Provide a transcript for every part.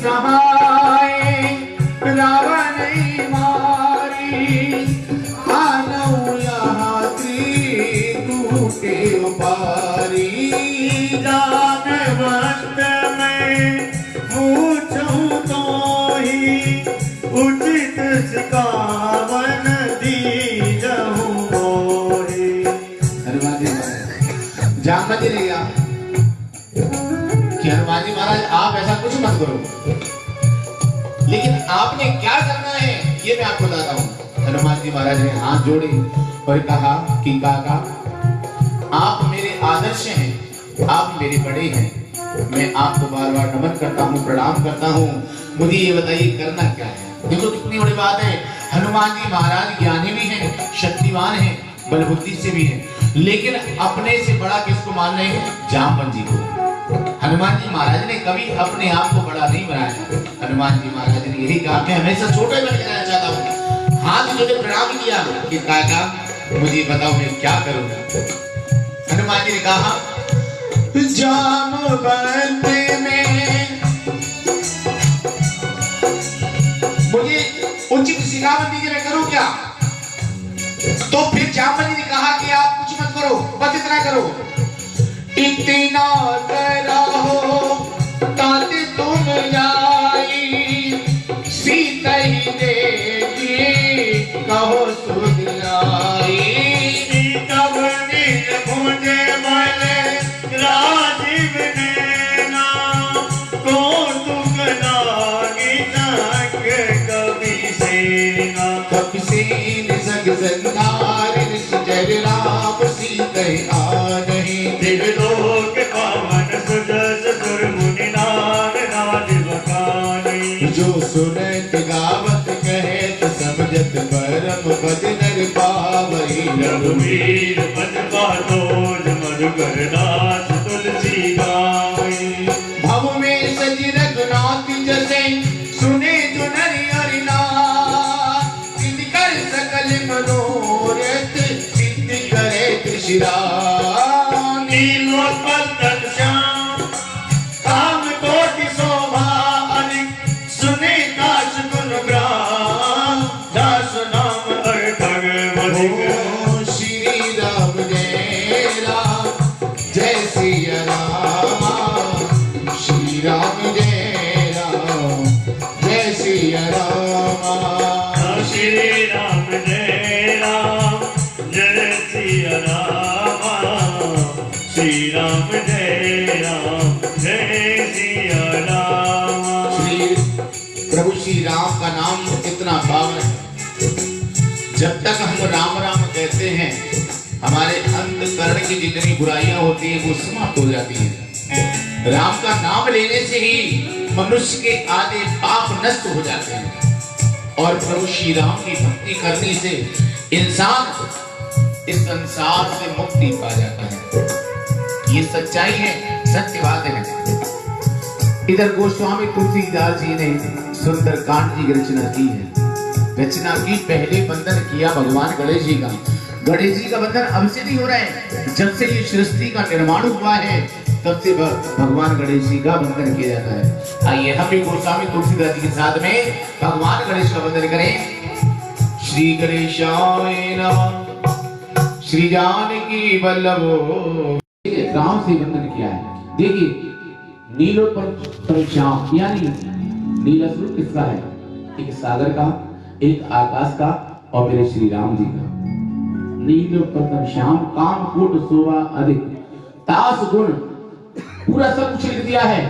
सहाय रावण मारी आनऊ यहाँ त्रिकूटे उपारी जागवत में पूछूं तो ही उचित सिकावन दीजहूं मोहि। जामवत जी ने कहा कि हनुमान जी महाराज आप ऐसा कुछ मत करो, लेकिन आपने क्या करना है ये मैं आपको बताता हूँ। हनुमान जी महाराज ने हाथ जोड़े और कहा कि काका आप मेरे आदर्श हैं, आप मेरे बड़े हैं, मैं आपको बार बार नमन करता हूँ, प्रणाम करता हूँ, मुझे ये बताइए करना क्या है। देखो कितनी बड़ी बात है। हनुमान जी महाराज ज्ञानी भी हैं, शक्तिवान हैं, बल बुद्धि से भी हैं, लेकिन अपने से बड़ा किसको मान रहे हैं? जामवंत जी को। हनुमान जी महाराज ने कभी अपने आप को बड़ा नहीं बनाया। हनुमान जी महाराज ने यही कहा मैं हमेशा छोटे बन के रहना चाहता हूँ। हाथ जोड़े प्रणाम किया कि काका मुझे बताओ मैं क्या करूँ। हनुमान जी ने कहा जामवंत में मुझे उचित सिखावत दीजिए, मैं करूँ क्या? तो फिर जामवंत जी ने कहा कि आप कुछ मत करो, बस इतना करो, इतना करो ताते तुम जाई सीता ही देगी कहो सुधिलाई। तब निज भुज बल राजीव नैना कौतुक लागी तक कवि सेना। कवि सेन सग संधार जय राम सीता आनहि दिव्यलोक पावन सुजस सुर मुनि नार राजीव कानहि। जो सुनत गावत कहत समझत परम पद नर पावई। रघुवीर पद पातोज मधुकर दास तुलसी गावई। भव में सज रघुनाथ जसे सुने जो नरि हरि नाथ, सिद्ध कर सकल मनोरथ सिद्ध करे त्रिशिरान। नीलोत्पल श्याम काम कोटि शोभा अधिक सुने दास गुण ग्राम। दास नाम हर भगवत ओ श्री राम जय राम जय सिया राम। श्री राम जय राम जय सिया राम। श्री राम जय राम जय सिया राम। श्री राम जय राम जय सिया राम। श्री प्रभु श्री राम का नाम इतना पावन है, जब तक हम राम राम कहते हैं हमारे अंतकरण की जितनी बुराइयां होती है वो समाप्त हो जाती है। राम का नाम लेने से ही मनुष्य के आधे पाप नष्ट हो जाते हैं और प्रभु श्री राम की भक्ति करने से इंसान इस संसार से मुक्ति पा जाता है। ये सच्चाई है, सत्य बात है। इधर गोस्वामी तुलसीदास जी ने सुंदर कांड की रचना की है। रचना की पहले बंधन किया भगवान गणेश जी का। गणेश जी का बंधन अब से नहीं हो रहा है, जब से ये सृष्टि का निर्माण हुआ है तब से भगवान गणेश जी का बंधन किया जाता है। आइए हम भी गोस्वामी तुलसीदास जी के साथ में भगवान गणेश का बंधन करें। श्री गणेशाय नमः श्री जानकी वल्लभो। राम से बंधन किया है। देखिए नीलोत्पल श्याम यानी नीला स्वरूप किसका है? एक सागर का, एक आकाश का और मेरे श्री राम जी का। नीलोत्पल श्याम काम कोट शोभा अधिक तास गुण, पूरा सब कुछ लिख दिया है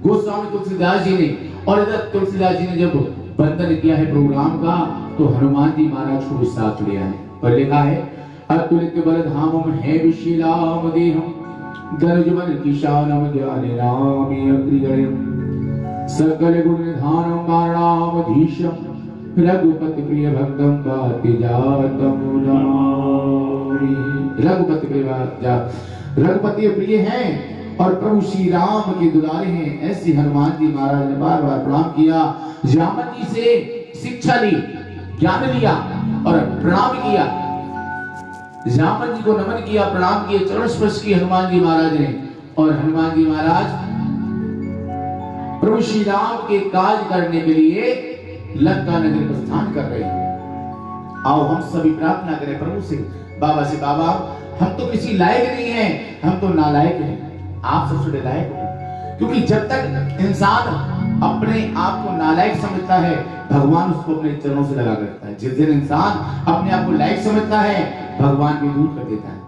गोस्वामी तुलसीदास जी ने। और इधर तुलसीदास जी ने जब बंधन किया है प्रोग्राम का तो हनुमान जी महाराज को भी साथ लिया है और लिखा है अतुलित बल धामम है विशीलाम देहम गरजमन किशानम ज्ञान राम अग्रिगण्यम सकल गुण निधानम मारणामधीशम रघुपति प्रिय भक्तम बाति जातम नमामि। रघुपति प्रिय हैं और प्रभु श्री राम के दुलारे हैं। ऐसे हनुमान जी महाराज ने बार बार प्रणाम किया, जामवंत जी से शिक्षा ली, ज्ञान लिया और प्रणाम किया। जामवंत जी को नमन किया, प्रणाम किए, चरण स्पर्श किए हनुमान जी महाराज ने। और हनुमान जी महाराज प्रभु श्री राम के काज करने के लिए लंका नगर प्रस्थान कर रहे हैं। आओ हम सभी प्रार्थना करें प्रभु से, बाबा से, बाबा हम तो किसी लायक नहीं है, हम तो नालायक हैं, आप सबसे लायक हो। क्योंकि जब तक इंसान अपने आप को नालायक समझता है, भगवान उसको अपने चरणों से लगा करता है। जिस दिन इंसान अपने आप को लायक समझता है, भगवान भी दूर कर देता है।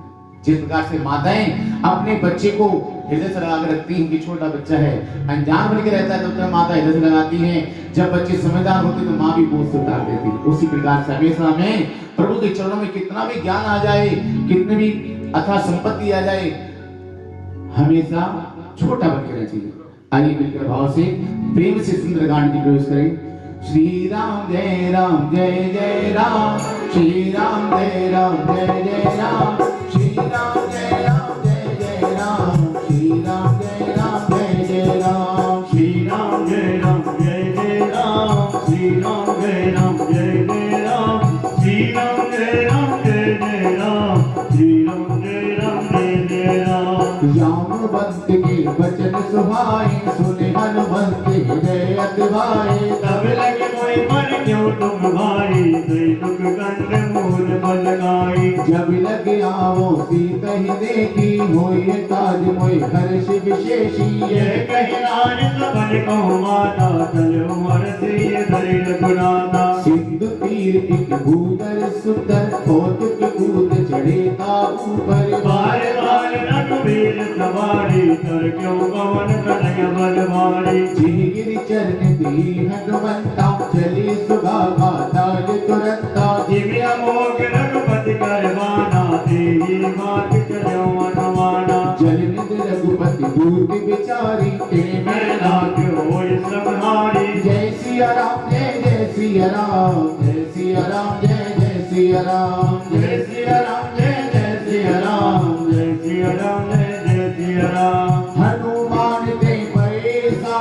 जिस प्रकार से माताएं अपने बच्चे को हृदय से लगा कर रखती हैं कि छोटा बच्चा है, अनजान बन के रहता है, तब तक माता हृदय से लगाती हैं। जब बच्चे समझदार होते तो माँ भी बोझ से उतार देती है। उसी प्रकार से हमेशा हमें प्रभु के चरणों में कितना भी ज्ञान आ जाए, कितनी भी अथाह संपत्ति आ जाए, हमेशा छोटा बन के रहना चाहिए। आइए मिलकर भाव से प्रेम से सुंदर गान की प्रवेश करें। श्री राम जय जय राम, श्री राम जय जय राम, श्री राम जय जय राम, श्री राम जय जय राम, श्री राम जय जय राम, श्री राम जय जय राम, श्री राम जय जय राम, श्री राम जय जय राम। जामवंत के वचन सुहाए, सुने हनुमंत हृदय अति भाए। तब लगे मोहि मन क्यों तुम भाई, दुई दुख कंठ मूल बल गाई। जब लगे आवो सीता ही देखी, होए काज मोहि हर्ष विशेषी। ये कहि नारी सबन को माता, चलो हरषि धरि रघुनाथा। सिंधु तीर एक भूधर सुंदर, कौतुक कूद चढ़े ता ऊपर। बार बार रघुवीर सवारी, कर क्यों पवन कन्हैया बल भारी। जिहिर चरण दी हनुमंता, चले सुभागा ताल तुरंता। जिमि अमोघ रघुपति करवाना, तेहि मात चलो अनुमाना। जल निधि रघुपति दूत विचारी, तेने मैं लागे होय संहारी। जय सिया राम, जय सिया राम, जय सिया राम, जय सिया राम, जय सिया राम, जय सिया राम, जय सिया राम, जय सिया राम। हनुमान ते पैसा,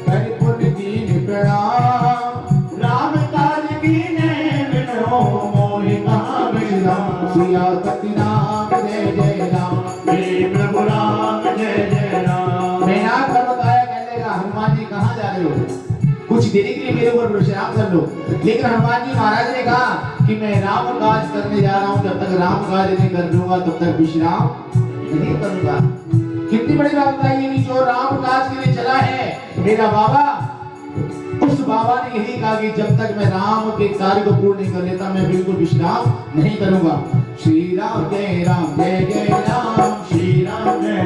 कर पुन दीन प्रणाम। राम काज कीने बिनो, मोहि कहाँ बिसराम। सियापति राम जय राम, मेरे प्रभु राम जय राम। मैं ना कर बताया कहने का हनुमान जी कहाँ जा रहे हो, कुछ देरी के लिए मेरे ऊपर विश्राम कर लो। लेकिन हनुमान जी महाराज ने कहा कि मैं राम काज करने जा रहा हूँ, जब तक राम काज नहीं कर लूंगा तब तक विश्राम नहीं करूंगा। कितनी बड़ी बात बताइए कि जो राम काज के लिए चला है मेरा बाबा, उस बाबा ने यही कहा कि जब तक मैं राम के कार्य को पूर्ण नहीं कर लेता, मैं बिल्कुल विश्राम नहीं करूंगा। श्री राम जय राम, श्री राम जय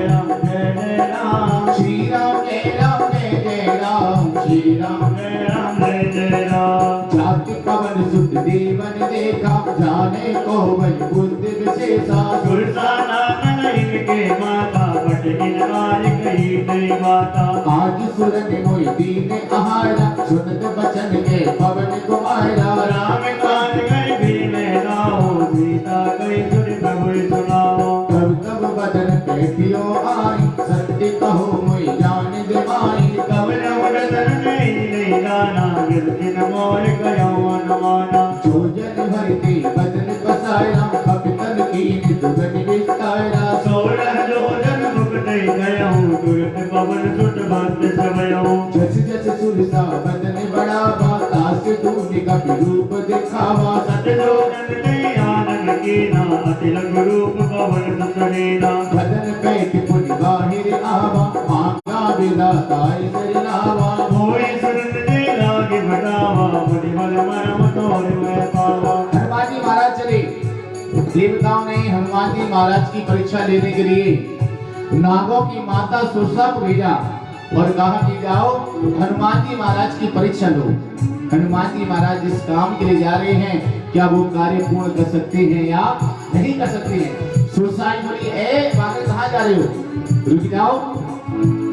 जय राम, श्री राम जय जय राम, श्री राम जय जय राम। जाति पवन सुत देवन देखा, जाने को बल बुद्धि विशेषा। सुरसा नाम इनके माता, बट इन आय कही नहीं बाता। आज सुरन मोहि दीन आहारा, सुनत बचन के पवन कुमारा। राम काज कर भी मैं नाओ, सीता कही सुन प्रभु सुनाओ। कब कब बदन कहतियो आई, सत्य कहो मोहि जान दिवाई। कवन उड़न नहीं जाना, गिरतिन मोर कयो अनुमाना। जो जन भरती बदन पसारा, कपितन की दुगन विस्तारा। 16 जोजन मुकुट गयो, तुरत पवन सुत भक्त समयो। जस जस सुरसा बदन बढ़ावा, तास तूने कपि रूप दिखावा। सत जोजन ने आनंद कीना, अति लघु रूप पवन सुत लीना। बदन कैट पुन बाहिर आवा, मांगा विधाताय सरिलावा। होय सुरत ने लागे भटावा, मुनि बल मरम तोर मैं पावा। हनुमान जी महाराज चले। देवताओं ने हनुमान जी महाराज की परीक्षा लेने के लिए नागों की माता सुरसा को भेजा और कहा कि जाओ हनुमान जी महाराज की परीक्षा लो। हनुमान जी महाराज जिस काम के लिए जा रहे हैं, क्या वो कार्य पूर्ण कर सकते हैं या नहीं कर सकते हैं। सुरसा बोली, ए बाबा कहाँ जा रहे हो, रुक जाओ।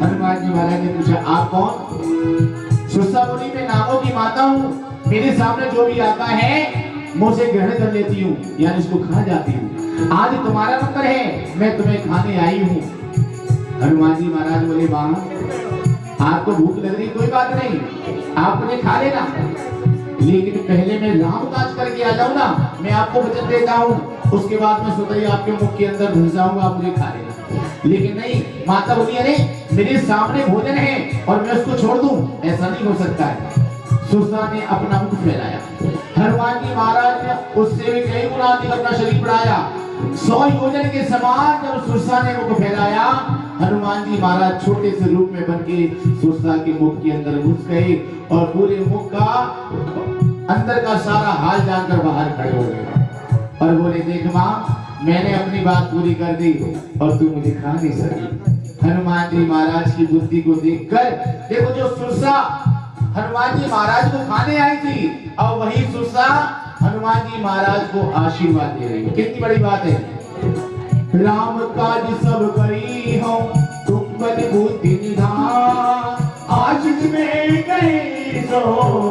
हनुमान जी महाराज ने पूछा, आप कौन। सुरसा बोली, मैं नागों की माता हूँ, मेरे सामने जो भी आता है मुंह से ग्रहण कर लेती हूँ, यानी इसको खा जाती हूँ। आज तुम्हारा नंबर है, मैं तुम्हें खाने आई हूँ। हनुमान जी महाराज बोले, वाह आपको भूख लग रही, कोई बात नहीं, आप मुझे खा लेना, लेकिन पहले मैं राम काज करके आ जाऊँ ना, मैं आपको वचन देता हूँ, उसके बाद मैं स्वतः ही आपके मुख के अंदर घुस जाऊंगा, आप मुझे खा लेना। लेकिन नहीं, माता बोली अरे मेरे सामने भोजन है और मैं उसको छोड़ दूं, ऐसा नहीं हो सकता है। सुरसा ने अपना मुख फैलाया। हनुमान जी महाराज ने उससे भी कई गुना अधिक अपना शरीर बढ़ाया। 100 योजन के समान जब सुरसा ने मुख फैलाया, हनुमान जी महाराज छोटे से रूप में बन के सुरसा के मुख के अंदर घुस गए और पूरे मुख का अंदर का सारा हाल जानकर बाहर खड़े हो गए और बोले देख मां, मैंने अपनी बात पूरी कर दी और तू मुझे खा नहीं सकी। हनुमान जी महाराज की बुद्धि को देखकर देखो, जो सुरसा हनुमान जी महाराज को खाने आई थी और वही सुरसा हनुमान जी महाराज को आशीर्वाद दे रही है। कितनी बड़ी बात है। राम काज सब करी हो तुम बल बुद्धि निधान, आशीष में गए सो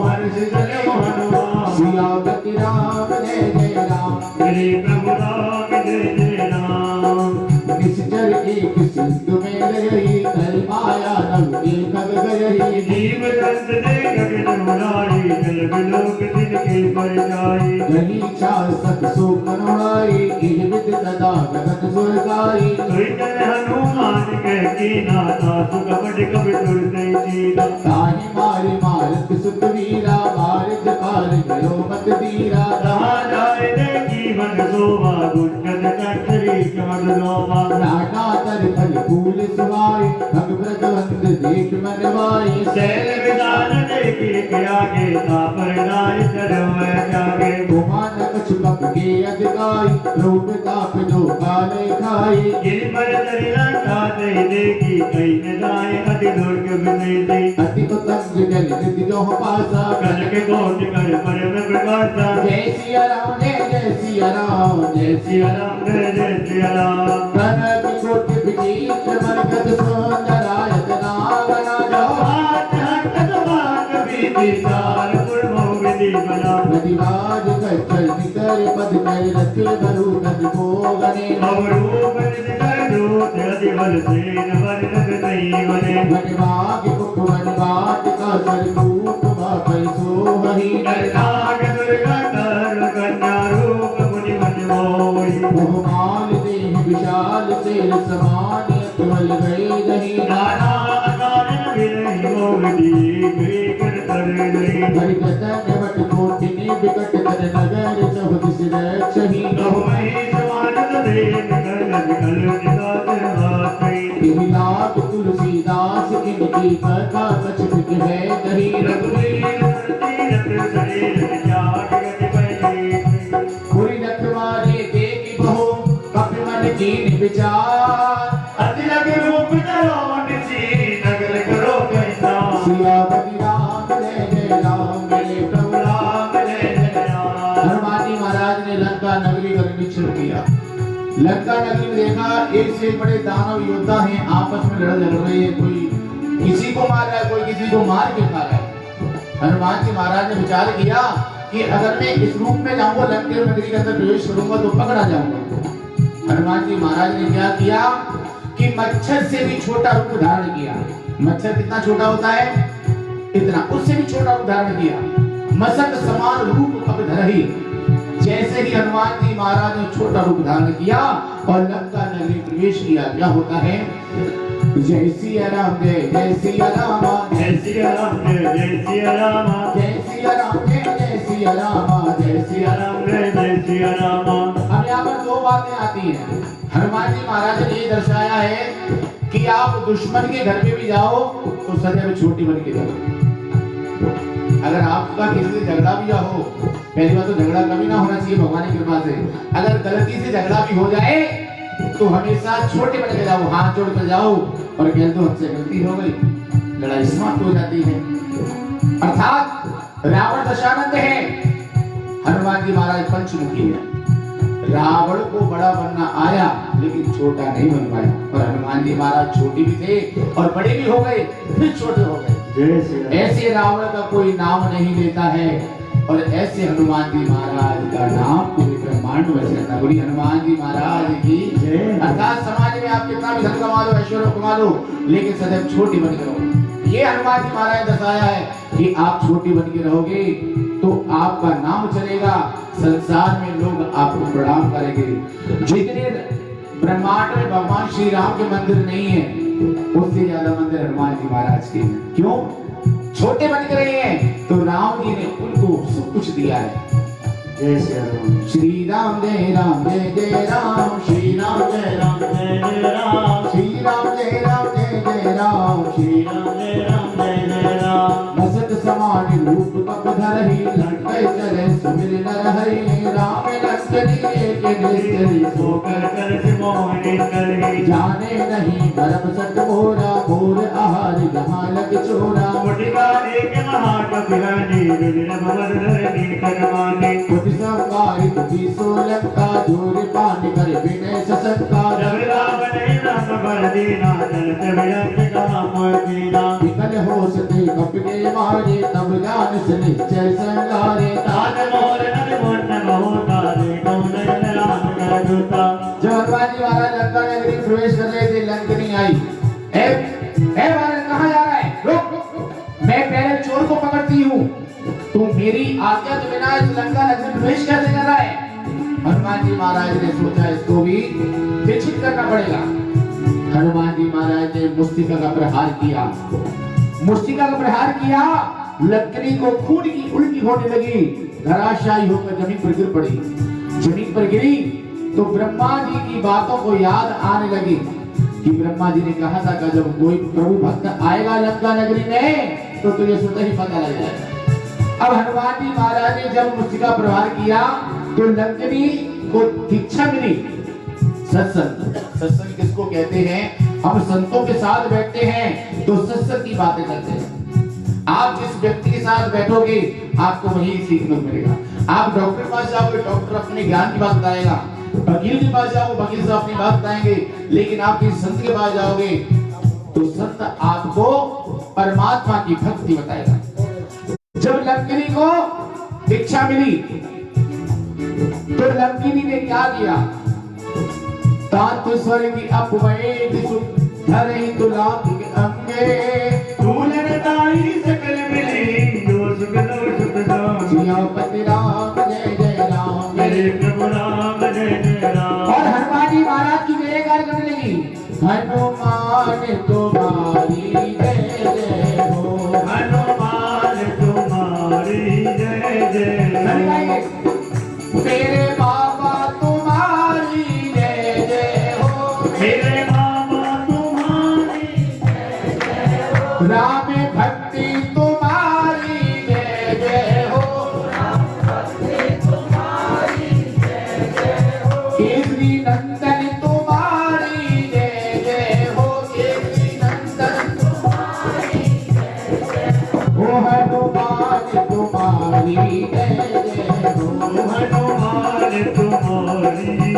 हर्ष जले हनुमान। सियापति राम जय जय राम, श्री प्रभु राम जय जय राम। निश्चर एक सिंधु में रही, कर माया नव एक गई। जीव दंत दे गगन मुरारी, जल बिलोक दिन के पर जाई। गही चार सत सो करुणाई, इह विद सदा गगन सुरगाई। सोई हनुमान के कीना, सासु कपट कपि तुरते चीना। ताहि मारे मारत सुत वीरा, मारत पार गयो मत दीरा। रहा जाए देखी मन शोभा, गुंजन कंठरी चमन लोभा। नाना तर फल फूल सुहाई, भगवत वंद देख मन भाई। शैल विदान देखी गया के तापर नाय चरम जागे। गुमान कछु कप के अधिकाई, रूप ताप जो काले खाई। गिर पर दरी लंका दे देखी, कई न जाए अति दुर्ग विनेती। अति उतंग जल निधि जो पासा, कल के कोटि कर पर में प्रकाशा। जय सिया राम जय सिया राम, जय सिया राम जय सिया राम। कनक कोटि विचित्र मरकत सुंदरायत नागना जो। हाथ हटत बाग बीती, सार पुरमो विधि बना। नदिवाज कच्छल निकर पद कर रखे बरु नद भोगने। अवरूप निधि कर दूत, अधिबल सेन वर्णक नहीं बने। वनभाग कुकुवन बाट का सरकूप बापै सोहहि। नाग दुर्गा कर कन्या रूप मुनि मन मोहि। मोहमाल देह विशाल शेर समान, अकबल गए दही। नाना कारण विरहि मोहि, भीकर तर नहीं। हरि गतन वट कोटिनि विकट कर नगर, सब दिस रक्षहि। कहो महेश मानद देन कर कल निदात हाथई। तिहि लाभ तुलसीदास इनकी कथा सचमुच है कही। रघुवीर तीरथ शरीर त्याग गति पै। पूरी रखवारे देख बहो, कपि मन कीन विचार। अति लगे रूप धरो निसी, नगर करो कैसा। सियापति राम जय जय राम, मेरे प्रभु राम जय जय राम। हनुमान जी महाराज ने लंका नगरी का निरीक्षण किया। लंका नगरी में देखा एक से एक बड़े दानव योद्धा हैं, आपस में लड़ रहे हैं। कोई किसी को मार रहा है, कोई किसी को मार के खा रहा है। हनुमान जी महाराज ने विचार किया कि अगर मैं इस रूप में जाऊंगा, लंका नगरी के अंदर प्रवेश करूंगा तो पकड़ा जाऊंगा। हनुमान जी महाराज ने क्या किया कि मच्छर से भी छोटा रूप धारण किया। मच्छर कितना छोटा होता है, इतना, उससे भी छोटा रूप धारण किया। मसक समान रूप कब धरहि। जैसे ही हनुमान जी महाराज ने छोटा रूप धारण किया और लंका नगरी प्रवेश किया, क्या होता है, जय सिया राम जय सिया राम, जय सिया राम जय सिया राम। जय सिया राम जय सिया राम, जय सिया राम जय सिया राम। अब यहाँ पर दो बातें आती हैं। हनुमान जी महाराज ने ये दर्शाया है कि आप दुश्मन के घर में भी जाओ तो सदैव छोटी बन के जाओ। अगर आपका किसी से झगड़ा भी हो, पहली बात तो झगड़ा कभी ना होना चाहिए भगवान की कृपा से। अगर गलती से झगड़ा भी हो जाए तो हमेशा छोटे बन के जाओ, हाथ जोड़ कर जाओ और कह दो हमसे गलती हो गई, लड़ाई समाप्त हो जाती है। अर्थात रावण दशानंद है, हनुमान जी महाराज पंचमुखी है। रावण को बड़ा बनना आया लेकिन छोटा नहीं बन पाया, और हनुमान जी महाराज छोटे भी थे और बड़े भी हो गए, फिर छोटे हो गए। ऐसे रावण का कोई नाम नहीं लेता है और ऐसे हनुमान जी महाराज का नाम पूरे ब्रह्मांड में चलता। बोली हनुमान जी महाराज की। अर्थात समाज में आप कितना भी धन कमा लो, ऐश्वर्य कमा लो, लेकिन सदैव छोटी बन के रहो। ये हनुमान जी महाराज ने दर्शाया है कि आप छोटी बन के रहोगे तो आपका नाम चलेगा, संसार में लोग आपको प्रणाम करेंगे। जितने ब्रह्मांड में भगवान श्री राम के मंदिर नहीं है, उससे ज्यादा मंदिर हनुमान जी महाराज के हैं। क्यों? छोटे बन के रहे हैं तो राम जी ने उनको सब कुछ दिया है। जय श्री राम। श्री राम जय राम, श्री राम जय राम, जय राम, श्री राम जय राम, जय राम, श्री राम जय राम, जय राम। मसत समान रूप कप धरहि, लंकै चले सुमिर नर हरि। राम लक्ष्मण एक निश्चरी, सो कर कर से मोहिनी करही। जाने नहीं धर्म सत मोरा, मोर आहार जहाँ लग चोरा। मुटिका एक महाकपिरानी, विभिन्न भवर धरनी करमानी। कुछ संगारी तुझी सोलंका, जोर पान कर विनय ससंका। जब राम ने राम भर दीना, चलत विलंब कहा मोह दीना। विकल हो सके कप के मारे, तब जान से निश्चय संगारे। ताज मोर नर मुन्न बहुतारे, कौन राम का दूता। जब हनुमान जी महाराज लंका नगरी में प्रवेश कर रहे थे, लंकनी आई। महाराज कहाँ जा रहा है? रुक, मैं पहले चोर को पकड़ती हूँ, तू मेरी आज्ञा के बिना इस लंका नगरी में प्रवेश कैसे कर रहा है? हनुमान जी महाराज ने सोचा इसको भी शिक्षित करना पड़ेगा। हनुमान जी महाराज ने मुस्तिका का प्रहार किया, मुस्तिका का प्रहार किया, लंकनी को खून की उल्टी होने लगी, धराशायी होकर जमीन पर गिर पड़ी। जमीन पर गिरी तो ब्रह्मा जी की बातों को याद आने लगी कि ब्रह्मा जी ने कहा था कि जब कोई प्रभु भक्त आएगा लंका नगरी में तो तुझे स्वतः ही पता लग जाएगा। अब हनुमान जी महाराज ने जब मुस्तिका प्रहार किया तो लंकनी को दीक्षा मिली। सत्संग, सत्संग किसको कहते हैं? हम संतों के साथ बैठते हैं तो सत्संग की बातें करते हैं। आप जिस व्यक्ति के साथ बैठोगे आपको वही सीखने को मिलेगा। आप डॉक्टर के पास जाओगे, डॉक्टर अपने ज्ञान की बात बताएगा। वकील के पास जाओ, वकील से अपनी बात बताएंगे। लेकिन आप किसी संत के पास जाओगे तो संत आपको परमात्मा की भक्ति बताएगा। जब लंकिनी को दीक्षा मिली तो लंकिनी ने क्या किया? तांतु स्वर्ग अपवैद सुख धरे तुलाक के अंगे। फूलन ताई सकल मिली, जो सुख दो सुख दाम। सियापति राम जय जय राम, मेरे प्रभु राम जय जय राम। और हनुमान जी महाराज की जयकार करने लगी। हनुमान तुम्हारी जय जय हो, हनुमान तुम्हारी जय जय हो। मेरे बाबा तुम्हारी जय जय हो, मेरे बाबा तुम्हारी जय जय हो। राम भक्ति तुम्हारी जय जय हो, राम भक्ति तुम्हारी जय जय हो। केसरी नंदन तुम्हारी जय जय हो, केसरी नंदन तुम्हारी जय जय हो। हनुमान तुम्हारी जय जय हो, हनुमान तुम्हारी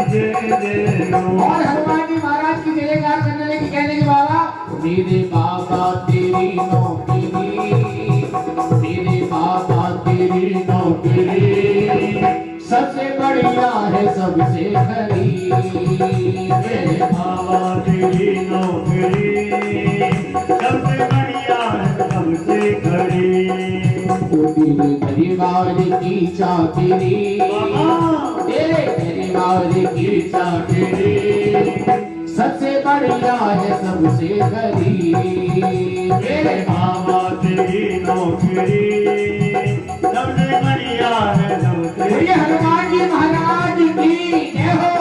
जय जय हो। और हनुमान जी महाराज की जयकार करने लगी, कहने के बाबा मेरे बाबा तेरी नौकरी, मेरे बाबा तेरी नौकरी सबसे बढ़िया है सबसे खरी। मेरे बाबा तेरी नौकरी सबसे बढ़िया है सबसे खरी। तेरे परिवार की चाकरी, तेरे परिवार की चाकरी सबसे बढ़िया है सबसे खरी। मेरे बाबा तेरी नौकरी सबसे बढ़िया है सबसे। ये हनुमान जी महाराज की जय हो।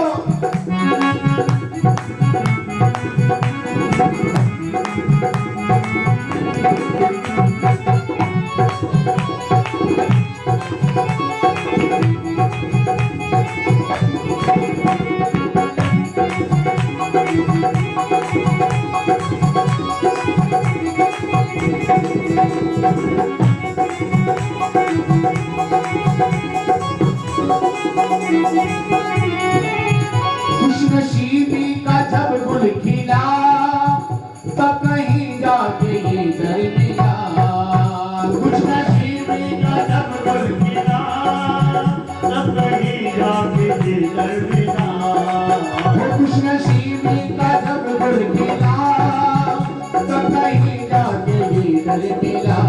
खुशनसीबी का जब गुल खिला तब कहीं जाके ये घर मिला। खुशनसीबी का जब गुल खिला तब कहीं जाके जिधर मिला। खुशनसीबी का जब गुल खिला तब कहीं जाके ये घर मिला।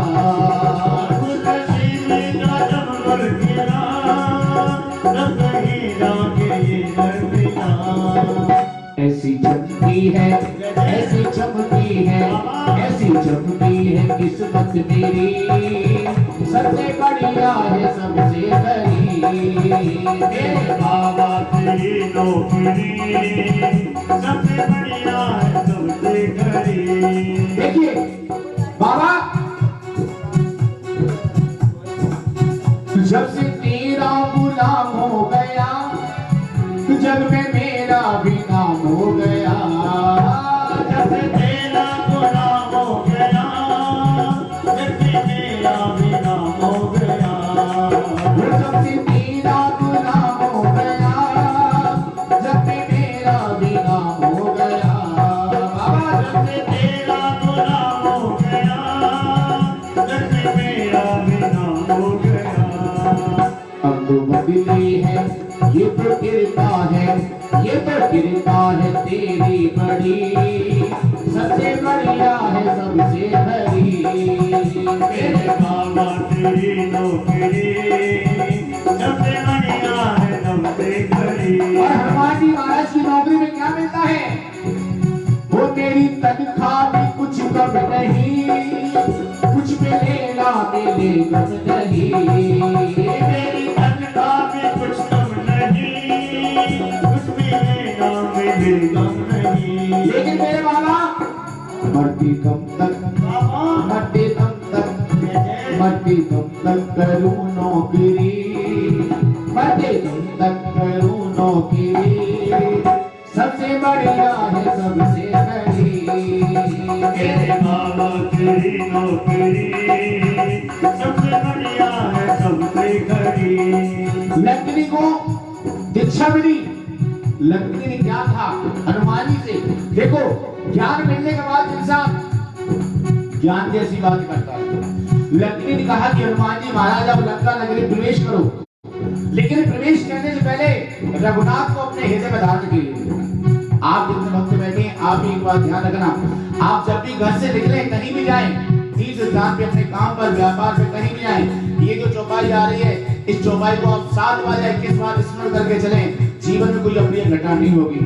नौकरी सबसे बढ़िया है सबसे खरी। मेरे बाबा तेरी नौकरी सबसे बढ़िया है सबसे खरी। देखिए बाबा, जब से तेरा गुलाम हो गया जग में मेरा भी नाम हो गया। जब से तेरा गुलाम हो गया जग में मेरा भी नाम हो गया। जब से तेरा गुलाम हो गया जग में मेरा भी नाम हो गया। बाबा जब से तेरा गुलाम हो गया जग में मेरा भी नाम हो गया। अब तो बदली है ये तो कृपा है, ये तो कृपा है तेरी बड़ी सबसे बढ़िया है सबसे खरी। मेरे बाबा तेरी नौकरी सबसे बढ़िया है सबसे खरी। और हनुमान जी महाराज की नौकरी में क्या मिलता है? वो तेरी तनख्वाह भी कुछ कम नहीं, कुछ मिलेगा मिले कम नहीं। मेरी तनख्वाह भी कुछ कम नहीं, कुछ मिलेगा मिले कम नहीं। लेकिन मेरे बाबा मरती दम तक, बाबा मरते दम तक, मरते दम तक करूं नौकरी, मरते दम तक करूं नौकरी सबसे बढ़िया है सबसे खरी। मेरे बाबा तेरी नौकरी सबसे बढ़िया है सबसे खरी। लक्ष्मी को दीक्षा मिली। लक्ष्मी ने क्या था हनुमान जी से? देखो ज्ञान मिलने के बाद इंसान ज्ञान जैसी बात करता है। लक्ष्मी ने कहा कि हनुमान जी महाराज अब लंका नगरी प्रवेश करो, लेकिन प्रवेश करने से पहले रघुनाथ को अपने हृदय में धारण कीजिए। आप जितने भक्त बैठे हैं आप भी एक बात ध्यान रखना, आप जब भी घर से निकले कहीं भी जाएं, तीर्थ स्थान पे अपने काम पर व्यापार पे कहीं भी जाएं, ये जो चौपाई आ रही है इस चौपाई को आप 7 बार या 21 बार स्मरण करके चलें, जीवन में कोई अप्रिय घटना नहीं होगी।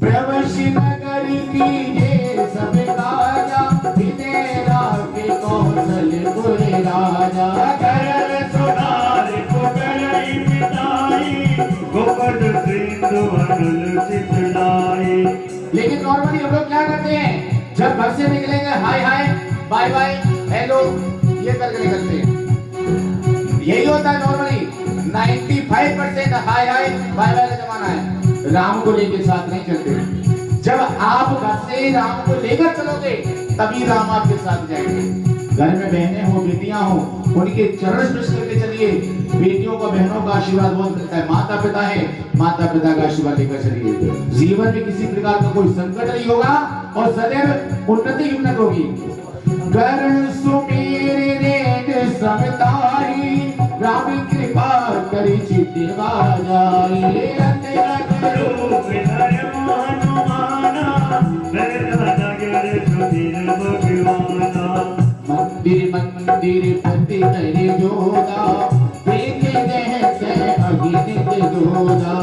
प्रवश नगर कीजिए सब काजा, तेरा के कौशलपुर राजा। कर सुधार को करई मिटाई, गोपद सिंधु अनल चितलाई। लेकिन नॉर्मली हम लोग क्या करते हैं? जब घर से निकलेंगे हाय हाय बाय बाय हेलो ये करके निकलते हैं। यही होता है नॉर्मली 95% हाय हाय बाय बाय का जमाना है। राम को लेकर साथ नहीं चलते। जब आप घर से राम को लेकर चलोगे तभी राम आपके साथ जाएंगे। घर में बहनें हो बेटियां हो उनके चरण स्पर्श करके चलिए। बेटियों को बहनों का आशीर्वाद बहुत मिलता है। माता पिता है, माता पिता का आशीर्वाद लेकर चलिए। जीवन में किसी प्रकार का कोई संकट नहीं होगा और सदैव उन्नति ही उन्नत होगी। कर्ण सुमेर रेण समताई, राम कृपा करी चित बाजाई। रूप धर्म हनुमाना, मेरा नगर सुधीर भगवाना। मंदिर मंदिर पति करे जोदा, देखे रहते अभिनित जोदा।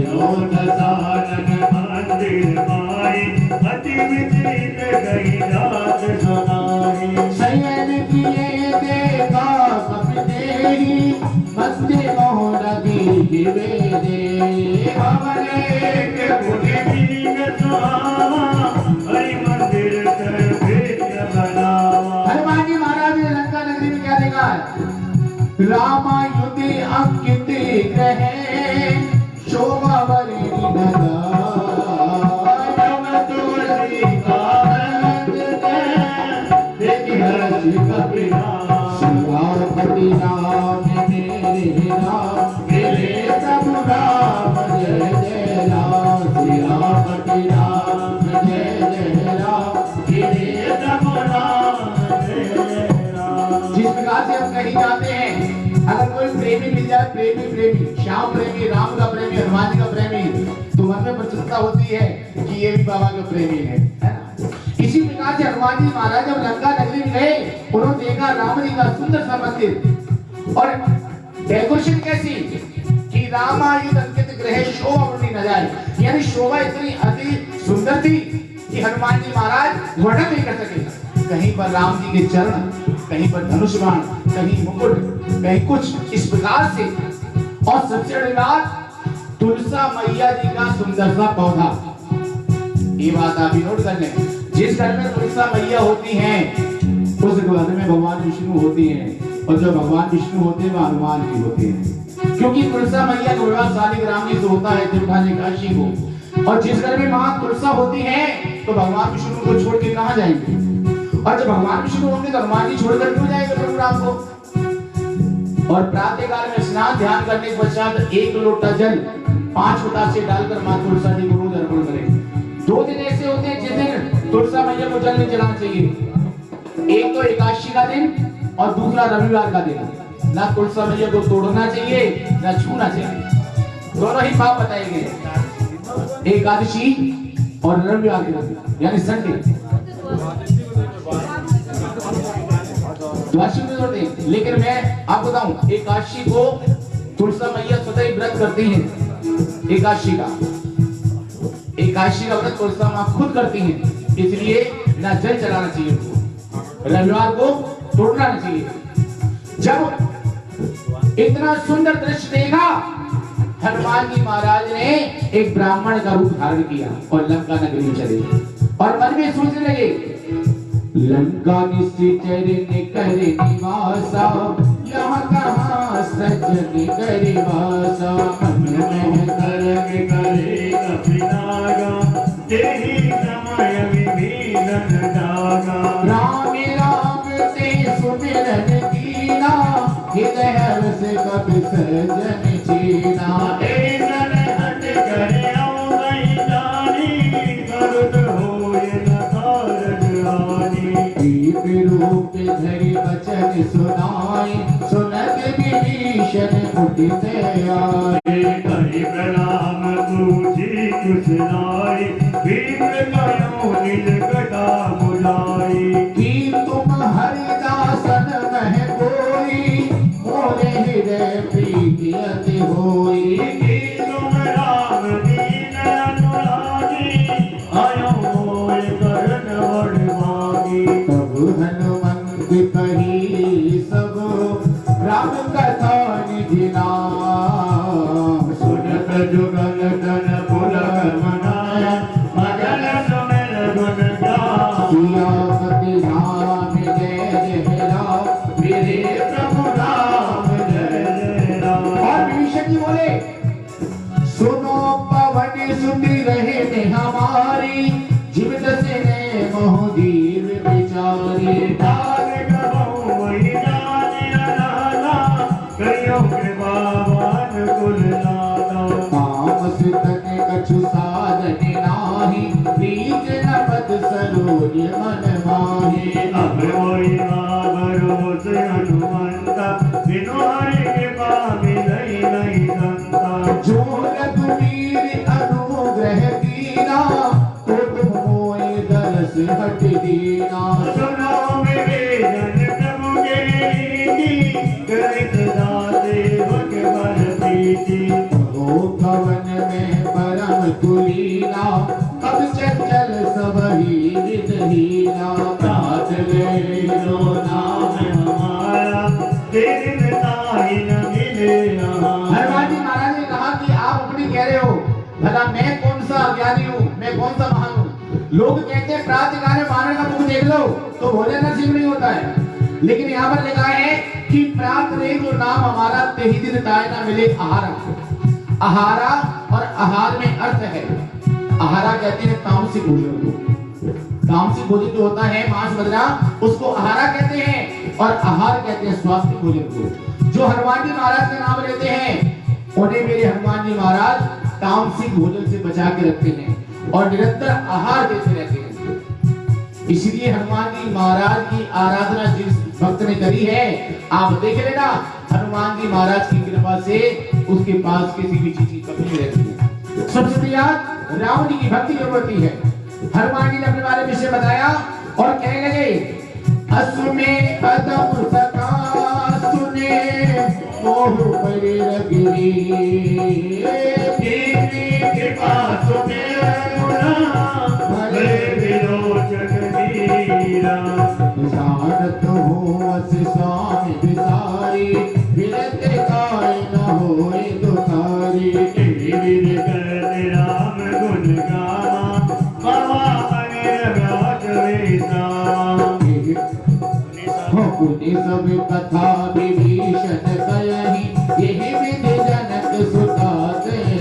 लोट सारन मंदिर माई, अति विचित गई रात सुनाई। शयन किए देखा सपने ही, मस्ते मोहन दीजिए दे। हमने के बुढ़ी दीन सुहावा, हरि मंदिर कर भेद बनावा। हनुमान जी महाराज ने लंका नगरी में क्या देखा है? रामायुध अंकित ग्रह, शोभा वरी नगर। तुलसी का देखी हर्ष कपिला। श्रीरामपति राम मेरे राम, मेरे सब राम जय जय राम। श्रीरामपति राम जय जय राम, मेरे सब राम जय जय राम। जिस प्रकार से हम कहीं जाते हैं, अगर कोई प्रेमी मिल जाए, प्रेमी प्रेमी श्याम प्रेमी, राम का प्रेमी, हनुमान जी का प्रेमी, तो मन में प्रसन्नता होती है कि ये भी बाबा का प्रेमी है ना? इसी प्रकार से हनुमान जी महाराज जब लंका नगरी में गए, उन्होंने देखा राम जी का सुंदर सा मंदिर और डेकोरेशन कैसी कि रामायुध अंकित ग्रह शोभा वर्णि न जाए, यानी शोभा इतनी अति सुंदर थी कि हनुमान जी महाराज वर्णन नहीं कर सके। कहीं पर राम जी के चरण कहीं पर धनुष बाण, कहीं मुकुट, कहीं कुछ इस प्रकार से। और सबसे बड़ी बात, तुलसा मैया जी का सुंदर सा पौधा। ये बात आप नोट कर लें, जिस घर में तुलसा मैया होती हैं उस घर में भगवान विष्णु होते हैं, और जो भगवान विष्णु होते हैं वह हनुमान जी होते हैं। क्योंकि तुलसा मैया का विवाह शालिग्राम से होता है देवठान एकादशी को। और जिस घर में मां तुलसा होती है तो भगवान विष्णु को छोड़ के कहां जाएंगे? और जब भगवान विष्णु होंगे तो हनुमान जी छोड़कर क्यों जाएंगे प्रभु राम को? और प्रातः काल में स्नान ध्यान करने के पश्चात 1 लोटा जल 5 बतासे डालकर मां तुलसा जी को रोज अर्पण करें। 2 दिन ऐसे होते हैं जिस दिन तुलसा मैया को जल नहीं चढ़ाना चाहिए। एक तो एकादशी का दिन और दूसरा रविवार का दिन। ना तुलसा मैया को तोड़ना चाहिए ना छूना चाहिए, दोनों ही पाप बताए गए, एकादशी और रविवार के दिन यानी संडे। द्वादशी में होते हैं, लेकिन मैं आपको बताऊं एकादशी को तुलसा मैया स्वतः ही व्रत करती हैं। एकादशी का व्रत तुलसा मां खुद करती हैं, इसलिए ना जल चढ़ाना चाहिए उनको, रविवार को तोड़ना नहीं चाहिए। जब इतना सुंदर दृश्य देखा, हनुमान जी महाराज ने एक ब्राह्मण का रूप धारण किया और लंका नगरी में चले और मन में सोचने लगे, लंका निश्चर करे निवासा, यहाँ कहाँ सज्जन करे वासा। मन में तरंग करे कपिनागा, तेहि समय विभीषण जागा। राम राम से सुमिरन कीना, हृदय हर्ष कपि सजन चीना। नर हट करे अवगई जानी, मरुत होय न कारज आनी। दीप रूप धरि वचन सुनाई, सुनत विभीषण कुटित आए। कहि प्रणाम पूछी कुछ नाई, भीम कयो निज गदा बुलाई। कि तुम हरिदासन मह कोई, मोरे हृदय प्रीति अति होई। कि तुम राम दीन अनुरागी, आयो मोय करन बड़भागी। तब हनुमंत कही सब राम कथा निधि नाम। सुनत जुगल तन पुलक मनाया, मगन सुमिर गुण गाया। सियापति राम जय जय राम, मेरे प्रभु राम जय जय राम। और विभीषण जी बोले, सुनो पवन सुनी रहे ने हमारी, जीवित से ने मोह दीर विचारी। तार कहूँ वही जानिया लाला, करियो कृपावान कुल लाला। तामस तक कछु साधन नाही, प्रीत न पद सरोज मन माही। अब वही भरोस हनुमंता, बिनु हरि कृपा मिलई नहीं संता। जो रघुवीर अनुग्रह कीना, तो तुम मोए दरस हट दीना। सुनो मेरे जन प्रभु के रीति, करित दाते भग बर प्रीति। हो कवन में परम कुलीना, अब चंचल सब ही विदहीना। प्रात ले लो नाम हमारा, तेरे ताहि न मिले हमारा। हनुमान जी महाराज ने कहा कि आप अपनी कह रहे हो, भला मैं कौन सा अज्ञानी हूँ, मैं कौन सा महान हूँ? लोग कहते हैं प्रातः काल में वानर का मुख देख लो तो भोजन नसीब नहीं होता है, लेकिन यहाँ पर लिखा है कि प्रातः रे जो नाम हमारा, तेहि दिन ताय ना मिले आहारा। आहारा और आहार में अर्थ है, आहारा कहते हैं तामसिक भोजन को। तामसिक भोजन जो होता है मांस मदिरा, उसको आहारा कहते हैं, और आहार कहते हैं स्वास्थ्य भोजन को। जो हनुमान जी महाराज का नाम लेते हैं उन्हें मेरे हनुमान जी महाराज तामसिक भोजन से बचा के रखते हैं और निरंतर आहार देते रहते हैं। इसलिए हनुमान जी महाराज की आराधना जिस भक्त ने करी है, आप देख लेना हनुमान जी महाराज की कृपा से उसके पास किसी भी चीज की कमी नहीं रहती है। सबसे याद राम जी की भक्ति जरूर होती है। हनुमान जी ने अपने बारे में से बताया और कहने लगे, असुमे अदम सका सुने मोह परे रगिरी, तेरी कृपा सुने मुना, भले विलोचन वीरा। जानत हो पुनि सब कथा विभीषण कयहि, यही विधि जनक सुता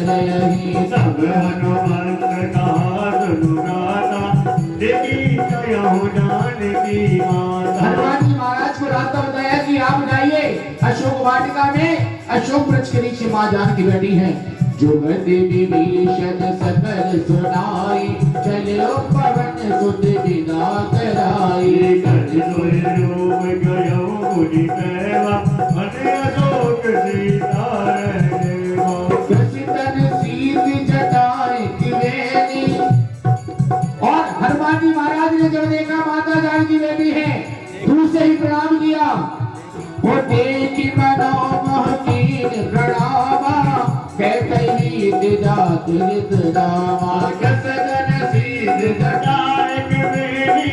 रही। सब हनुमंत कहा सुनु गाथा, देखी कयहु जानकी माता। हनुमान जी महाराज को रास्ता बताया कि आप जाइए अशोक वाटिका में, अशोक वृक्ष के नीचे मां जानकी बैठी है। जुगत विभीषण सकल सुनाई, चलो पवन सुत विदा कराई। कर सोई रूप गयो मुनि कैवा, मन अशोक सीता रहेवा। कसितन सीत जटाई त्रिवेणी। और हनुमान जी महाराज ने जब देखा माता जानकी बैठी है, दूर से ही प्रणाम किया। वो देखी मनोमोह कीन प्रणामा, कहकई जात रित रामा। कसदन सीध जटाए त्रिवेणी,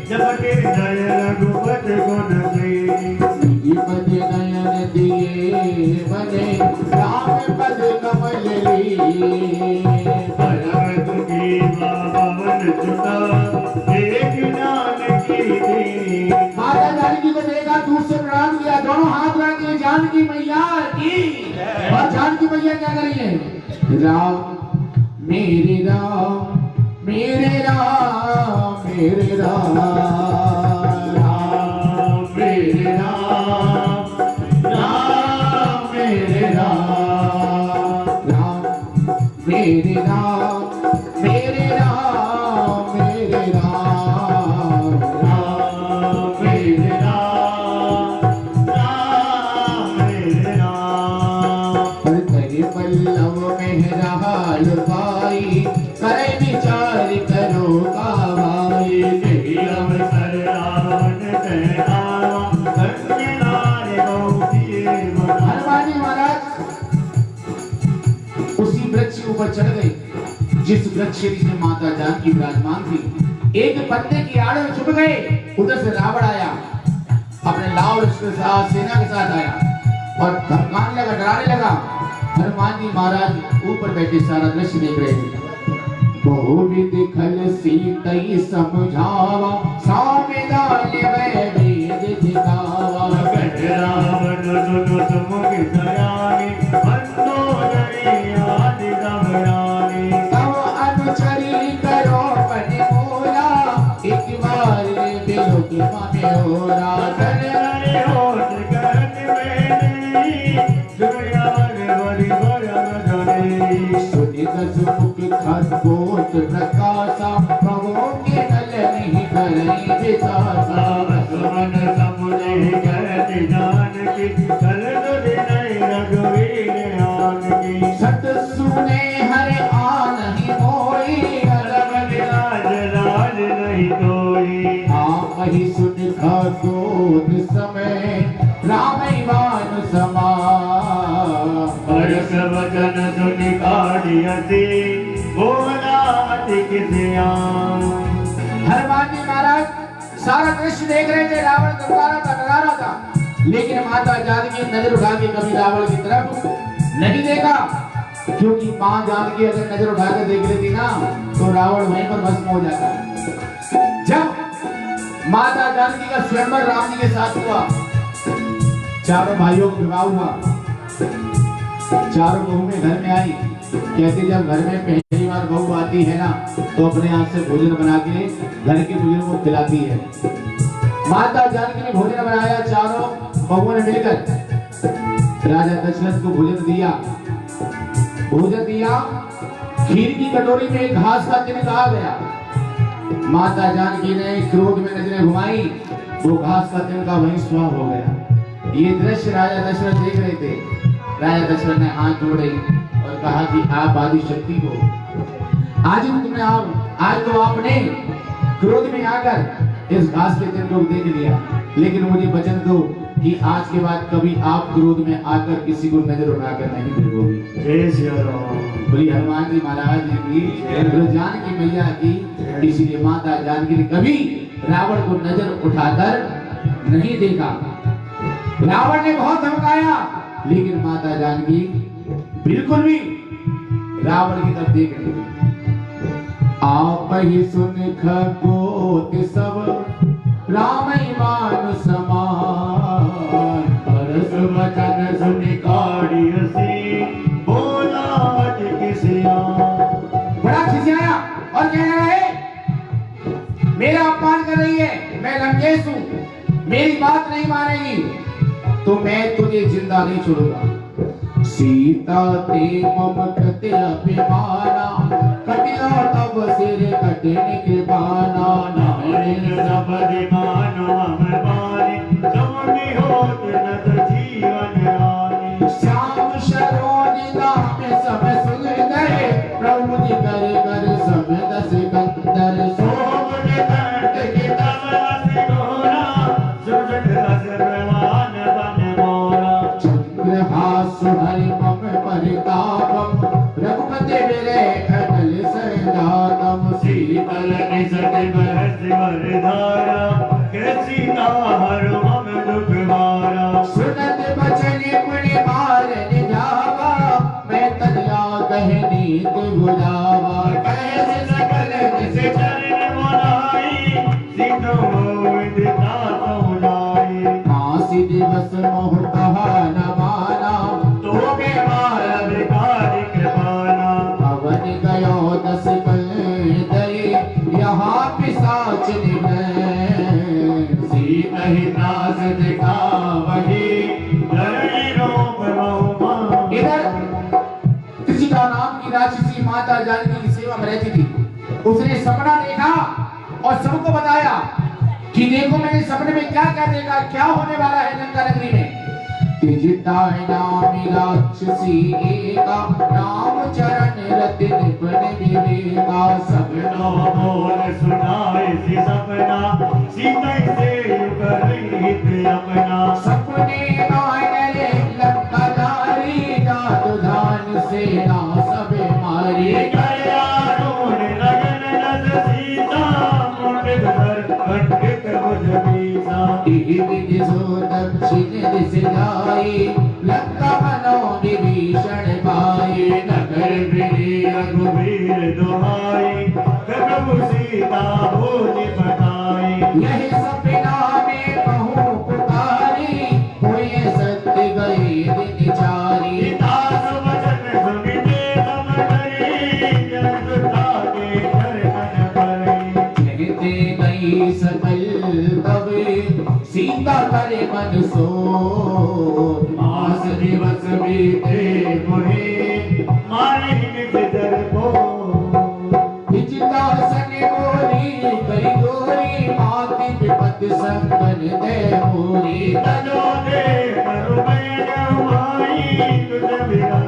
जब निर्दय रघुपति गुण श्रेणी। पद नयन दिए बने, राम पद कमल लिए। परम दुखी पवन सुता, देख जानकी दीन। माता जानकी को देखा, दूर से प्रणाम किया, दोनों हाथ रखे जानकी मैया की। और जानकी मैया क्या कर रही है? राम मेरे राम, मेरे राम, मेरे राम, राम मेरे राम, राम मेरे राम। राम मेरे राम, मेरे राम, मेरे राम, राम मेरे राम, राम मेरे राम। पर तेरे पल्लव में रहाल भाई, करे विचार करो का भाई। तेरी अवसर रावण ते आवा, धन्य नारे बहुतिए मना। हनुमान जी महाराज उसी वृक्ष के ऊपर चढ़ गए जिस वृक्ष के नीचे माता जानकी विराजमान थी। एक पत्ते की आड़ में छुप गए। उधर से रावण आया, अपने लाव के साथ, सेना के साथ आया और धमकाने लगा, डराने लगा। हनुमान जी महाराज ऊपर बैठे सारा दृश्य देख रहे थे। बहुविध खल सीतई समझावा, सामेदान वै वेद दिखावा। रावण सुनु सुमुख दयानी, मंदोदरी आदि घबरानी। तब अनुचरी करो पनि मोरा, एक बार बिलो की माने होरा। हरे होत करत वेदी, दुर्यावर बलि बरन धनी। सुनित सुमुख खद्गोत प्रकाशा, भवों के नल नहीं करई विसासा। सुमन समुझे कहत जानकी, कल दुदिन रघुवीर आनकी। सत सुने हर आन ही मोई, अलग राज राज नहीं कोई। आप ही सुन खगोत समय, रामैवान समा। परस वचन सुनि काढ़ियति, बोला अति किसियाम। हनुमान जी महाराज सारा दृश्य देख रहे थे। रावण धमकारा था, डरा रहा था, लेकिन माता जानकी नजर उठा के कभी रावण की तरफ नहीं देखा, क्योंकि मां जानकी अगर नजर उठा के देख लेती ना तो रावण वहीं पर भस्म हो जाता। जब माता जानकी का स्वयंवर राम जी के साथ हुआ, चारों भाइयों को विवाह हुआ, चारों बहुएं घर में आई। कहते जब घर में पहली बार बहू आती है ना तो अपने हाथ से भोजन बना के घर के बुजुर्गों को खिलाती है। माता जानकी ने भोजन बनाया, चारों बहुओं ने मिलकर राजा दशरथ को भोजन दिया। खीर की कटोरी में घास का तिनका आ गया। माता जानकी ने क्रोध में नजरें घुमाई, वो घास का तिनका वहीं स्वाह हो गया। ये दृश्य राजा दशरथ देख रहे थे। राजा दशरथ ने हाथ जोड़े और कहा कि आप आदि शक्ति हो, आज तो आपने क्रोध में आकर इस घास के तिनकों को देख लिया, लेकिन मुझे वचन दो कि आज के बाद कभी आप क्रोध में आकर किसी को नजर उठाकर नहीं देखोगे। जय श्री राम। बोली हनुमान जी महाराज जी की, जानकी मैया की। इसीलिए माता जानकी ने कभी रावण को नजर उठाकर नहीं देखा। रावण ने बहुत धमकाया, लेकिन माता जानकी बिल्कुल भी रावण की तरफ देख नहीं। आप ही सुन खगोत सब, राम मान समा। बचन सुनि काढ़ी हसी बोला मत किसिया। बड़ा खिसियाया और कहने लगे मेरा अपमान कर रही है, मैं लंकेश हूँ, मेरी बात नहीं मानेगी तो मैं तुझे जिंदा नहीं छोड़ूंगा। सीता ते मम कृत्य अभिमाना कटिया तब सिर कटने के बाना नारायण सबद मानो हम माने समुनि होत न जीवन आनी। श्याम सरोजिता में सब सुंदर प्रभु जी कर कर सब दस कंदर सोमन कंठ की तब रस घोरा सुजट रस प्रवान बन मोरा। चंद्रहास हरि मम परितापम रघुपति मेरे अटल संदानम शीतल निसट बरस वरधारा सीता हर मम दुख मारा। सुनत बचन मुनि मारन जावा मैं तनिया कहनी ते बुलावा कैसे सकल किसे चरण मोलाई सीता गोविंद तातु जाई। मासी दिवस मोह कहा न माना तो भी मार भिखारी कृपाना। पवन गयो दस दई यहाँ पिशाच सीतहि नास दिखावहि धरणी रूप बहुमा। इधर त्रिशिका नाम की राक्षसी माता जानकी की सेवा में रहती थी। उसने सपना देखा और सबको बताया कि देखो मैंने सपने में क्या क्या देखा, क्या होने वाला है लंका नगरी में। त्रिजटाय नामी राक्षसी एका नाम चरण रति निपुण विवेका सपनो बोल सुनाए सी सपना सीता से करहित अपना। सपने नायरे लंका नारी जादू धान सेना सब मारी। कल्याणों लगन रस सीता मुंडित धर खंडित भुज बीसा। विधि सो दक्षिण दिश जाई लंका बनो विभीषण पाई। नगर बिरी रघुवीर दुहाई प्रभु सीता भोज बताई। यही सपना में कहूँ पुकारी हुए सत्य गए दिन चारी। सीता सुवचन सुनिते तम डरी जन सुता के चरण परी। कहते गई सकल कवि सीता करे मन सो। मास दिवस बीते मोहे मारे निकटर को। हिजता सने गोरी करी गोरी माती विपत संगन दे मोरी। तनो दे करो मैं जमाई तुझ बिना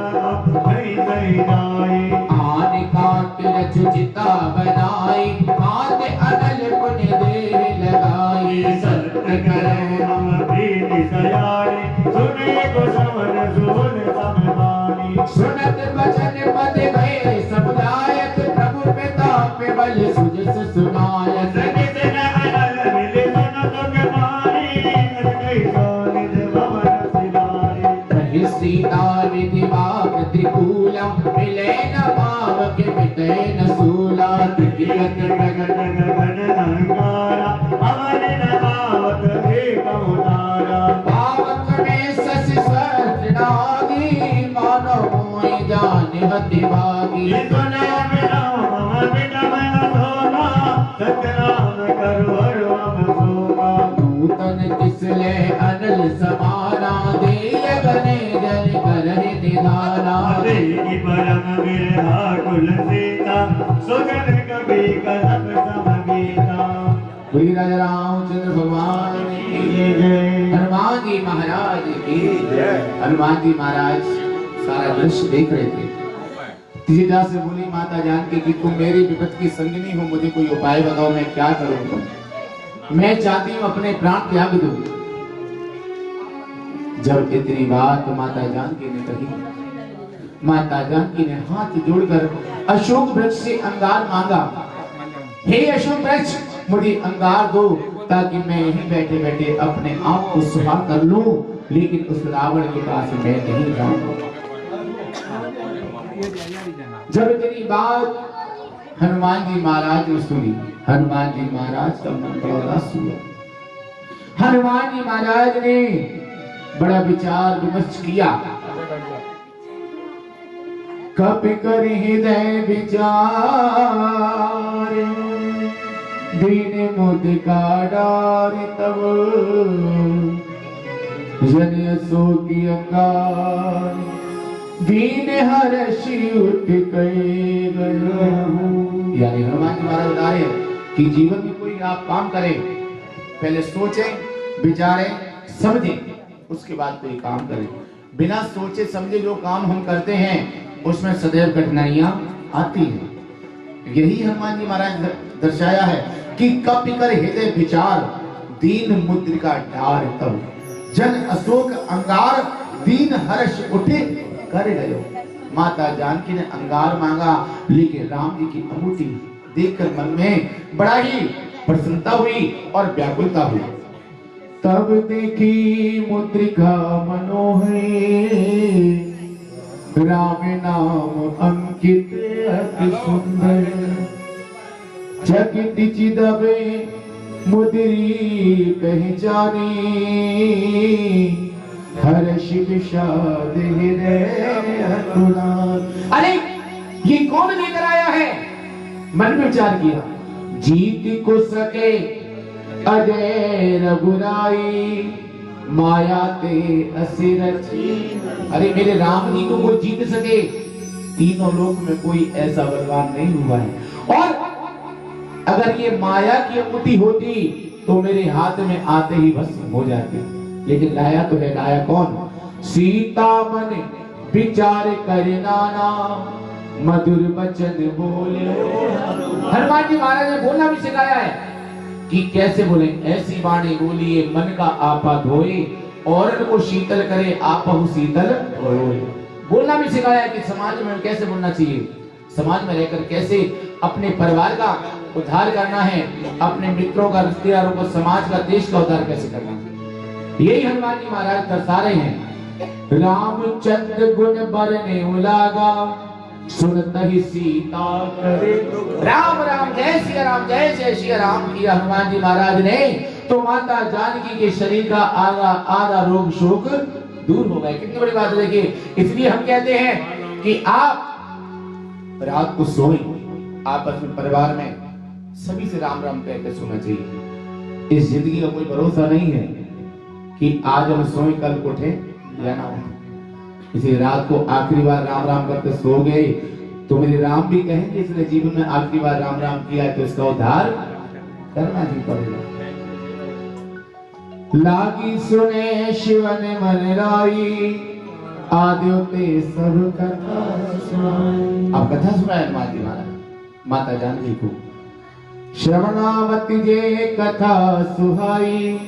नहीं सही नाई। आन काट रचिता बनाई मात अनल पुन देह लगाई। सत्य करे हम प्रीति सयारी सुने को समन सुन समवानी। सुनत बचन पद गए सब लायक प्रभु पिता पे बल सुजस सुनायत। सनित न अनल मिले मन तुम मारी कई सोनि भवन सिवारी। कहि सीता विधि बाग त्रिकूलम मिले न पावक मिटे न सूला। कियत प्रगट गगन अंगारा अवन न पावक एक उतारा। पावक में शशि सहस्र नागी मानो मोहि जान हति भागी। सुनो मेरा मम बिना मैं सोना सतनाम करो हम सोगा। नूतन किसले अनल समाना देय गने जन करहि निधाना। देगी परम विरहा कुल सीता सुगन कभी कदम समगीता। बोली राजा रामचंद्र भगवान की जय। हनुमान जी महाराज की जय। हनुमान जी महाराज सारा दृश्य देख रहे थे। तुलसीदास से बोली माता जानकी कि तुम मेरी विपत की संगिनी हो, मुझे कोई उपाय बताओ, मैं क्या करूं। मैं चाहती हूं अपने प्राण त्याग दूं। जब इतनी बात माता जानकी ने कही, माता जानकी ने हाथ जोड़कर अशोक वृक्ष से अंगार मांगा। हे अशोक वृक्ष, मुझे अंगार दो ताकि मैं यहीं बैठे बैठे अपने आप को सुहा कर लूं, लेकिन उस रावण के पास मैं नहीं जाऊंगा। जब इतनी बात हनुमान जी महाराज ने सुनी, हनुमान जी महाराज का मन बड़ा उदास हुआ। हनुमान जी महाराज ने बड़ा विचार विमर्श किया। कब कर हृदय विचार, दीन मुदिका डार तब, जन अशोकी अंगार, दीन हर्षि उठ गए। यानी हनुमान जी महाराज बता रहे हैं कि जीवन में कोई आप काम करें, पहले सोचें, विचारें, समझें, उसके बाद कोई काम करें। बिना सोचे समझे जो काम हम करते हैं उसमें सदैव कठिनाइयां आती हैं। यही हनुमान जी महाराज दर्शाया है कि कपि कर हृदय विचार, दीन मुद्रिका डार तब, जन अशोक अंगार, दीन हर्ष उठे कर गयो। माता जानकी ने अंगार मांगा, लेकिन राम जी की अंगूठी देखकर मन में बड़ा ही प्रसन्नता हुई और व्याकुलता हुई। तब देखी मुद्रिका मनोहरी, राम नाम अंकित अति सुंदर, चकित चिदबे मुद्री कहीं जानी, हर्ष विषाद हृदय अतुलान। अरे ये कौन लेकर आया है? मन में विचार किया। जीत को सके अजय रघुराई, माया ते असि रची। अरे मेरे राम जी को कोई जीत सके, तीनों लोक में कोई ऐसा बलवान नहीं हुआ है। और अगर ये माया की अंगूठी होती तो मेरे हाथ में आते ही भस्म हो जाती, लेकिन लाया तो है। लाया कौन? सीता मन विचार करे नाना, मधुर वचन बोले। हनुमान जी महाराज ने बोलना भी सिखाया है कि कैसे बोले। ऐसी वाणी बोलिए मन का आपा धोए, और को शीतल करे आपहु शीतल होए। बोलना भी सिखाया है कि समाज में कैसे बोलना चाहिए, समाज में रहकर कैसे अपने परिवार का उद्धार करना है, अपने मित्रों का, रिश्तेदारों को, समाज का, देश का उद्धार कैसे करना है। यही हनुमान जी महाराज दर्शा रहे हैं। रामचंद्र गुण बरने उलागा, सुनत ही सीता करे। राम राम जय सिया राम, जय जय सिया राम किया हनुमान जी महाराज ने, तो माता जानकी के शरीर का आधा रोग शोक दूर हो गए। कितनी बड़ी बात है देखिए। इसलिए हम कहते हैं कि आप रात को सोएं, आपस में परिवार में सभी से राम राम कहकर सोना चाहिए। इस जिंदगी का कोई भरोसा नहीं है कि आज हम सोए कल उठे या ना उठे। इसी रात को आखिरी बार राम राम करके सो गए तो मेरे राम भी कहेंगे इसने जीवन में आखिरी बार राम राम किया है, तो इसका उद्धार करना ही पड़ेगा। लागी सुने शिवन मन राई, आद्योते सब कथा सुनाई। अब कथा सुनाए हनुमान जी महाराज माता जानकी को। श्रवणावती जे कथा सुहाई,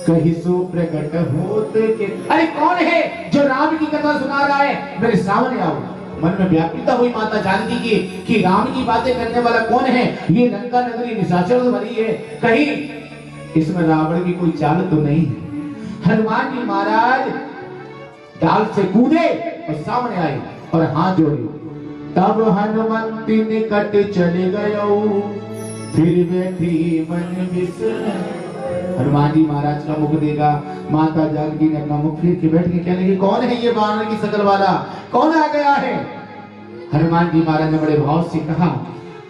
कहीं सो प्रकट होते के। अरे कौन है जो राम की कथा सुना रहा है? मेरे सामने आओ। मन में व्याकुलता हुई माता जानकी की कि राम की बातें करने वाला कौन है? ये लंका नगरी निशाचर से भरी है, कहीं इसमें रावण की कोई चाल तो नहीं है। हनुमान जी महाराज डाल से कूदे और सामने आए और हाथ जोड़े। तब हनुमंती निकट चले गयो, फिर बैठी मन विसर। हनुमान जी महाराज का मुख देखा, माता जानकी ने अपना मुख फेर के बैठ के कहने लगी, कौन है ये वानर की शकल वाला, कौन आ गया है? हनुमान जी महाराज ने बड़े भाव से कहा,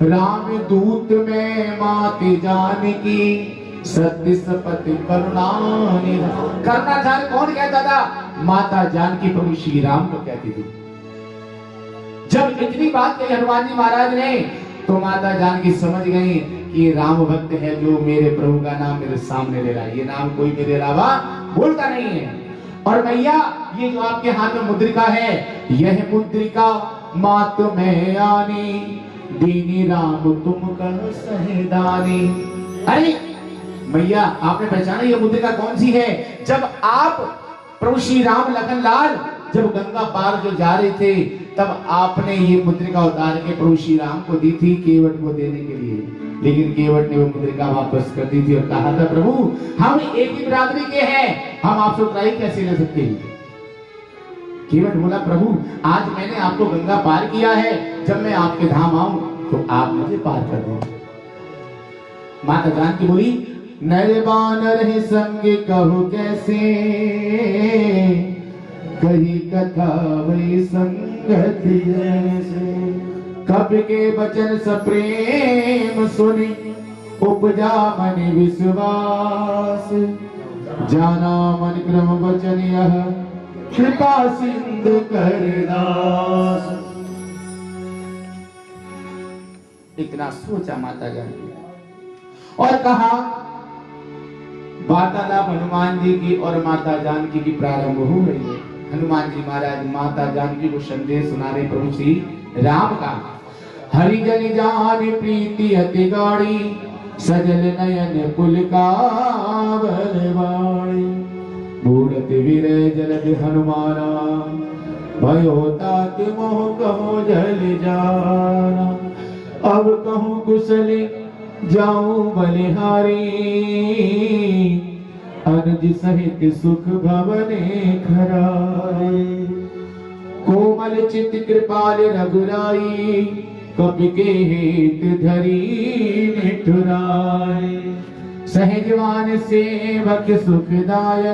राम दूत में माते जानकी, सत्य सपति करुणा निधान। करुणाधार कौन कहता था? माता जानकी प्रभु श्री राम को कहती थी। जब इतनी बात कही हनुमान जी महाराज ने, तो माता जानकी समझ गई कि राम भक्त है जो मेरे प्रभु का नाम मेरे सामने ले रहा है। ये नाम कोई मेरे अलावा बोलता नहीं है। और भैया ये जो आपके हाथ में मुद्रिका है, यह मुद्रिका मात में आनी, दीनी राम तुम कर सहदानी। अरे भैया आपने पहचाना ये मुद्रिका कौन सी है? जब आप प्रभु श्री राम लखन लाल जब गंगा पार जो जा रहे थे, तब आपने ये मुद्रिका उतार के प्रभु श्री राम को दी थी केवट को देने के लिए। लेकिन केवट ने वो मुद्रिका वापस कर दी थी और कहा था, प्रभु हम एक ही बिरादरी के हैं, हम आपसे उतराई कैसे ले सकते हैं? केवट बोला, प्रभु आज मैंने आपको गंगा पार किया है, जब मैं आपके धाम आऊं तो आप मुझे पार कर दो। माता जानकी बोली, नर बानर है संग कहो कैसे, कही कथा वही संगत जैसे। कवि के वचन सप्रेम सुनी उपजा मन विश्वास। जाना मन क्रम वचन यह कृपा सिंधु करदास। इतना सोचा माता जानकी और कहा वार्तालाप हनुमान जी की और माता जानकी की प्रारंभ हो रही है। हनुमान जी महाराज माता जानकी को संदेश सुना रहे प्रभु श्री राम का। हरिजन जान प्रीति अति गाढ़ी सजल नयन पुलकावल वाणी। मूरत विरय जलद हनुमाना भयो तात मोह कहो जल जाना। अब कहूँ कुशल जाऊं बलिहारी अनुज सहित सुख भवने खरारे। कोमल चित कृपाल रघुराई कपि के हेत धरी निठुराए। सहजवान सेवक सुखदायक